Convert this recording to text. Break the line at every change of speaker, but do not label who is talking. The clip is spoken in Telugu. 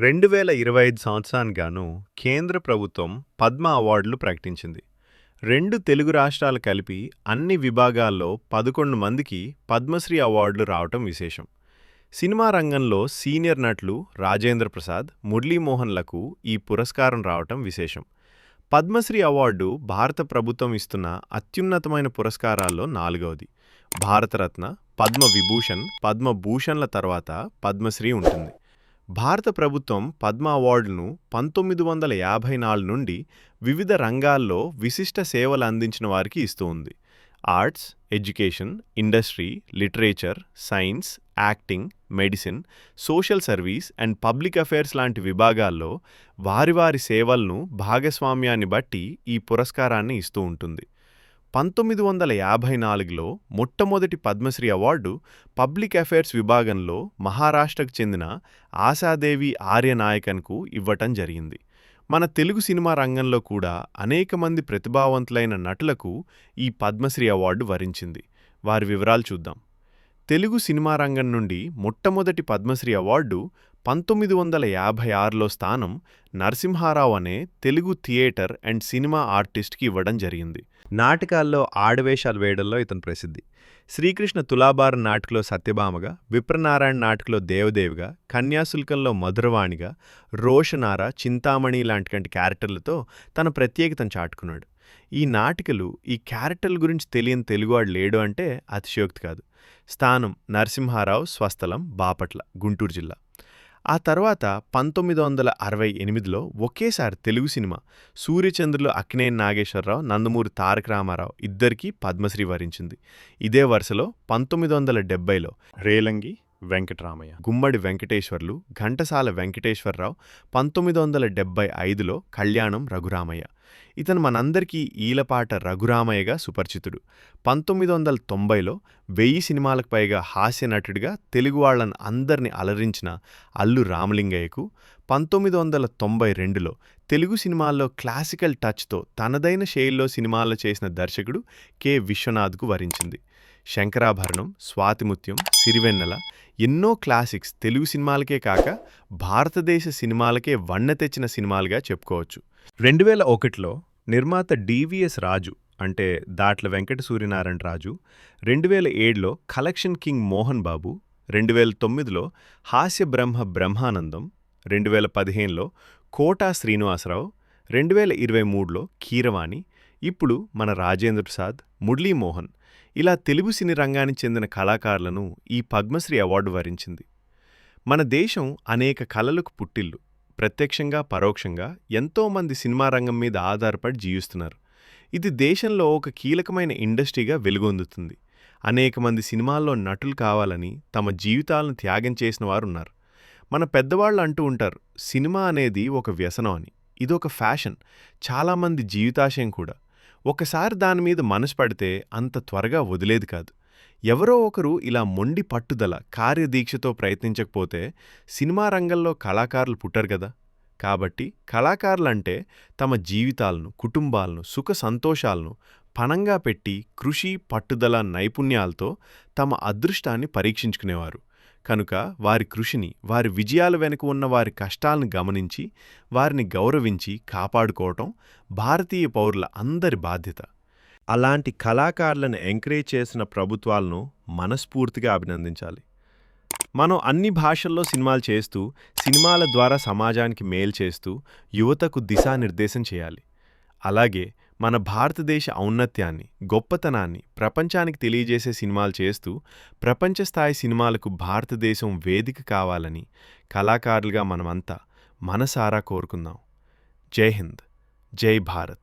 2025 సంవత్సరానికి గాను కేంద్ర ప్రభుత్వం పద్మ అవార్డులు ప్రకటించింది. 2 తెలుగు రాష్ట్రాలు కలిపి అన్ని విభాగాల్లో 11 మందికి పద్మశ్రీ అవార్డులు రావటం విశేషం. సినిమా రంగంలో సీనియర్ నటులు రాజేంద్ర ప్రసాద్, మురళీమోహన్లకు ఈ పురస్కారం రావటం విశేషం. పద్మశ్రీ అవార్డు భారత ప్రభుత్వం ఇస్తున్న అత్యున్నతమైన పురస్కారాల్లో 4వది. భారతరత్న, పద్మ విభూషణ్, పద్మభూషణ్ల తర్వాత పద్మశ్రీ ఉంటుంది. భారత ప్రభుత్వం పద్మ అవార్డులను 1954 నుండి వివిధ రంగాల్లో విశిష్ట సేవలు అందించిన వారికి ఇస్తూ ఉంది. Arts, education, industry, literature, science, acting, medicine, social service and public affairs లాంటి విభాగాల్లో వారి వారి సేవలను భాగస్వామ్యాన్ని బట్టి ఈ పురస్కారాన్ని ఇస్తూ ఉంటుంది. 1954లో మొట్టమొదటి పద్మశ్రీ అవార్డు పబ్లిక్ అఫైర్స్ విభాగంలో మహారాష్ట్రకు చెందిన ఆశాదేవి ఆర్యనాయకన్కు ఇవ్వటం జరిగింది. మన తెలుగు సినిమా రంగంలో కూడా అనేక మంది ప్రతిభావంతులైన నటులకు ఈ పద్మశ్రీ అవార్డు వరించింది. వారి వివరాలు చూద్దాం. తెలుగు సినిమా రంగం నుండి మొట్టమొదటి పద్మశ్రీ అవార్డు 1956లో స్థానం నరసింహారావు అనే తెలుగు థియేటర్ అండ్ సినిమా ఆర్టిస్ట్కి ఇవ్వడం జరిగింది. నాటకాల్లో ఆడవేషాలు వేయడంలో ఇతను ప్రసిద్ధి. శ్రీకృష్ణ తులాభారం నాటకలో సత్యభామగా, విప్రనారాయణ నాటకలో దేవదేవిగా, కన్యాశుల్కంలో మధురవాణిగా, రోషనార, చింతామణి లాంటి క్యారెక్టర్లతో తన ప్రత్యేకతను చాటుకున్నాడు. ఈ నాటికలు, ఈ క్యారెక్టర్ల గురించి తెలియని తెలుగువాడు లేడు అంటే అతిశయోక్తి కాదు. స్థానం నరసింహారావు, స్వస్థలం బాపట్ల, గుంటూరు జిల్లా. ఆ తర్వాత 1968లో ఒకేసారి తెలుగు సినిమా సూర్యచంద్రులు అక్కినేని నాగేశ్వరరావు, నందమూరి తారక రామారావు ఇద్దరికీ పద్మశ్రీ వరించింది. ఇదే వరుసలో 1970లో రేలంగి వెంకటరామయ్య, గుమ్మడి వెంకటేశ్వర్లు, ఘంటసాల వెంకటేశ్వరరావు, 1975లో కళ్యాణం రఘురామయ్య. ఇతను మనందరికీ ఈలపాట రఘురామయ్యగా సుపరిచితుడు. 1990లో 1000 సినిమాలకు పైగా హాస్య నటుడిగా తెలుగు వాళ్లను అందరినీ అలరించిన అల్లు రామలింగయ్యకు, 1992లో తెలుగు సినిమాల్లో క్లాసికల్ టచ్తో తనదైన శైలిలో సినిమాల్లో చేసిన దర్శకుడు కె. విశ్వనాథ్కు వరించింది. శంకరాభరణం, స్వాతిముత్యం, సిరివెన్నెల ఎన్నో క్లాసిక్స్ తెలుగు సినిమాలకే కాక భారతదేశ సినిమాలకే వన్నె తెచ్చిన సినిమాలుగా చెప్పుకోవచ్చు. 2001లో నిర్మాత డివిఎస్ రాజు అంటే దాట్ల వెంకట సూర్యనారాయణ రాజు, 2007లో కలెక్షన్ కింగ్ మోహన్ బాబు, 2009లో హాస్య బ్రహ్మ బ్రహ్మానందం, 2015లో కోటా శ్రీనివాసరావు, 2023లో కీరవాణి, ఇప్పుడు మన రాజేంద్ర ప్రసాద్, మురళీమోహన్ ఇలా తెలుగు సినీ రంగానికి చెందిన కళాకారులను ఈ పద్మశ్రీ అవార్డు వరించింది. మన దేశం అనేక కళలకు పుట్టిల్లు. ప్రత్యక్షంగా పరోక్షంగా ఎంతోమంది సినిమా రంగం మీద ఆధారపడి జీవిస్తున్నారు. ఇది దేశంలో ఒక కీలకమైన ఇండస్ట్రీగా వెలుగొందుతుంది. అనేక మంది సినిమాల్లో నటులు కావాలని తమ జీవితాలను త్యాగం చేసిన వారున్నారు. మన పెద్దవాళ్ళు అంటూ ఉంటారు, సినిమా అనేది ఒక వ్యసనం అని. ఇదొక ఫ్యాషన్, చాలామంది జీవితాశయం కూడా. ఒకసారి దానిమీద మనసు పడితే అంత త్వరగా వదిలేది కాదు. ఎవరో ఒకరు ఇలా మొండి పట్టుదల, కార్యదీక్షతో ప్రయత్నించకపోతే సినిమా రంగంలో కళాకారులు పుట్టరు కదా. కాబట్టి కళాకారులంటే తమ జీవితాలను, కుటుంబాలను, సుఖ సంతోషాలను పణంగా పెట్టి కృషి, పట్టుదల, నైపుణ్యాలతో తమ అదృష్టాన్ని పరీక్షించుకునేవారు. కనుక వారి కృషిని, వారి విజయాల వెనుక ఉన్న వారి కష్టాలను గమనించి వారిని గౌరవించి కాపాడుకోవటం భారతీయ పౌరుల అందరి బాధ్యత. అలాంటి కళాకారులను ఎంకరేజ్ చేసిన ప్రభుత్వాలను మనస్ఫూర్తిగా అభినందించాలి. మనం అన్ని భాషల్లో సినిమాలు చేస్తూ, సినిమాల ద్వారా సమాజానికి మేలు చేస్తూ యువతకు దిశానిర్దేశం చేయాలి. అలాగే మన భారతదేశ ఔన్నత్యాన్ని, గొప్పతనాన్ని ప్రపంచానికి తెలియజేసే సినిమాలు చేస్తూ ప్రపంచ స్థాయి సినిమాలకు భారతదేశం వేదిక కావాలని కళాకారులుగా మనమంతా మనసారా కోరుకుందాం. జై హింద్, జై భారత్.